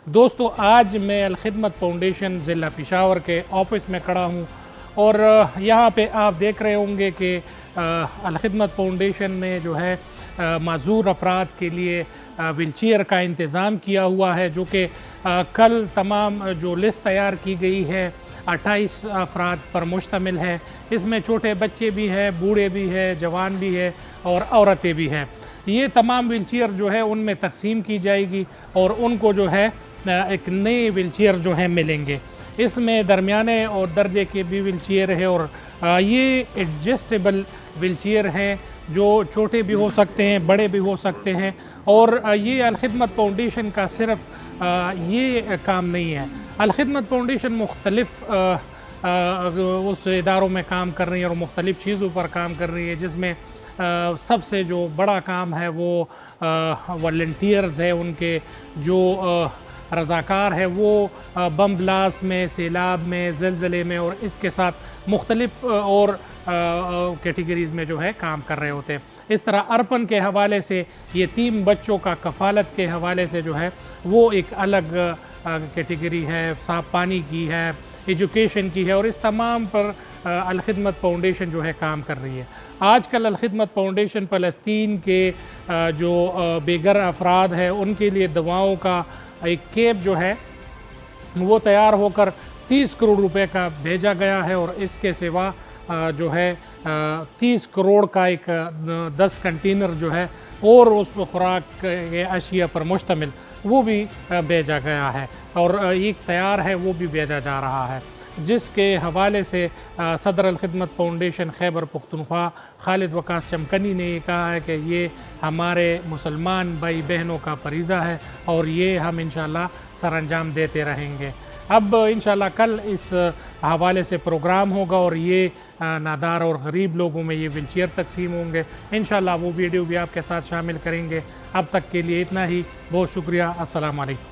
دوستو آج میں الخدمت فاؤنڈیشن ضلع پشاور کے آفس میں کھڑا ہوں اور یہاں پہ آپ دیکھ رہے ہوں گے کہ الخدمت فاؤنڈیشن نے جو ہے معذور افراد کے لیے ویل چیئر کا انتظام کیا ہوا ہے، جو کہ کل تمام جو لسٹ تیار کی گئی ہے 28 افراد پر مشتمل ہے۔ اس میں چھوٹے بچے بھی ہیں، بوڑھے بھی ہیں، جوان بھی ہیں اور عورتیں بھی ہیں۔ یہ تمام ویل چیئر جو ہے ان میں تقسیم کی جائے گی اور ان کو جو ہے ایک نئے ویل چیئر جو ہیں ملیں گے۔ اس میں درمیانے اور درجے کے بھی ویل چیئر ہے اور یہ ایڈجسٹیبل ویل چیئر ہیں جو چھوٹے بھی ہو سکتے ہیں، بڑے بھی ہو سکتے ہیں۔ اور یہ الخدمت فاؤنڈیشن کا صرف یہ کام نہیں ہے، الخدمت فاؤنڈیشن مختلف اس اداروں میں کام کر رہی ہے اور مختلف چیزوں پر کام کر رہی ہے، جس میں سب سے جو بڑا کام ہے وہ والنٹیئرز ہے، ان کے جو رضاکار ہے وہ بم بلاسٹ میں، سیلاب میں، زلزلے میں اور اس کے ساتھ مختلف اور کیٹیگریز میں جو ہے کام کر رہے ہوتے ہیں۔ اس طرح ارپن کے حوالے سے یتیم بچوں کا کفالت کے حوالے سے جو ہے وہ ایک الگ کیٹیگری ہے، صاف پانی کی ہے، ایجوکیشن کی ہے، اور اس تمام پر الخدمت فاؤنڈیشن جو ہے کام کر رہی ہے۔ آج کل الخدمت فاؤنڈیشن فلسطین کے جو بے گھر افراد ہیں ان کے لیے دواؤں کا ایک کیمپ جو ہے وہ تیار ہو کر 30 کروڑ روپے کا بھیجا گیا ہے، اور اس کے سوا جو ہے 30 کروڑ کا ایک 10 کنٹینر جو ہے اور اس خوراک کے اشیاء پر مشتمل وہ بھی بھیجا گیا ہے، اور ایک تیار ہے وہ بھی بھیجا جا رہا ہے، جس کے حوالے سے صدر الخدمت فاؤنڈیشن خیبر پختونخوا خالد وقاص چمکنی نے یہ کہا ہے کہ یہ ہمارے مسلمان بھائی بہنوں کا فریضہ ہے اور یہ ہم انشاءاللہ سر انجام دیتے رہیں گے۔ اب انشاءاللہ کل اس حوالے سے پروگرام ہوگا اور یہ نادار اور غریب لوگوں میں یہ ویل چیئر تقسیم ہوں گے۔ انشاءاللہ وہ ویڈیو بھی آپ کے ساتھ شامل کریں گے۔ اب تک کے لیے اتنا ہی، بہت شکریہ، السلام علیکم۔